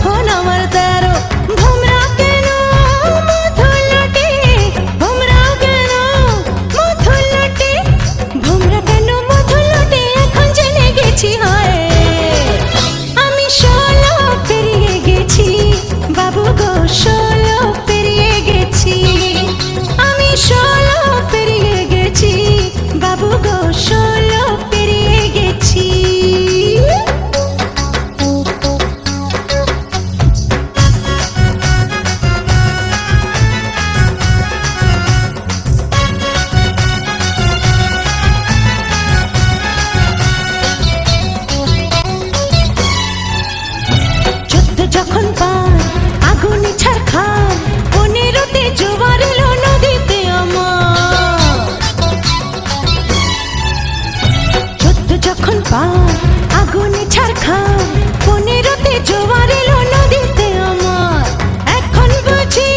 যখন আমার 13 ভোমরা কেন মধুলটে, ভোমরা কেন মধুলটে, ভোমরা কেন মধুলটে এখন জেনে গেছি হয়। আমি 16 পেরিয়ে গেছি বাবু গো, 16 পেরিয়ে গেছি, আমি 16 পেরিয়ে গেছি বাবু গো, 16 পেরিয়ে গেছি। যখন পার আগুনে ছারখার, 15তে জোয়ার এলো নদীতে আমার। 14 যখন পার আগুনে ছারখার, 15তে জোয়ার এলো নদীতে আমার। এখন বুঝি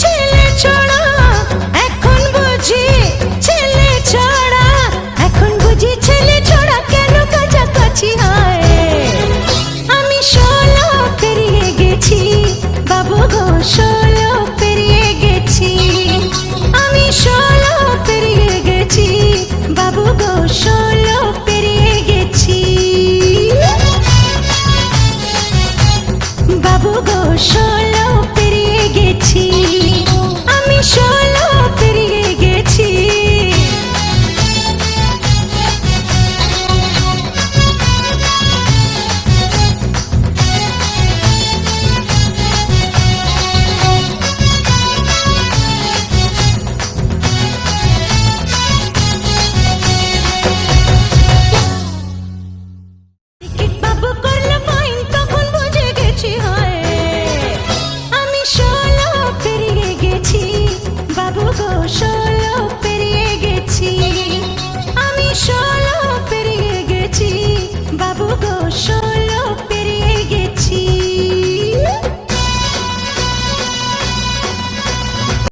ছেলে ছড়া, এখন বুঝি ছেলে ছড়া, এখন বুঝি ছেলে ছড়া কেন কাছাকাছি হয়। আমি 16 পেরিয়ে গেছি বাবু গো, 16 পেরিয়ে গেছি, আমি 16 পেরিয়ে গেছি বাবু গো, 16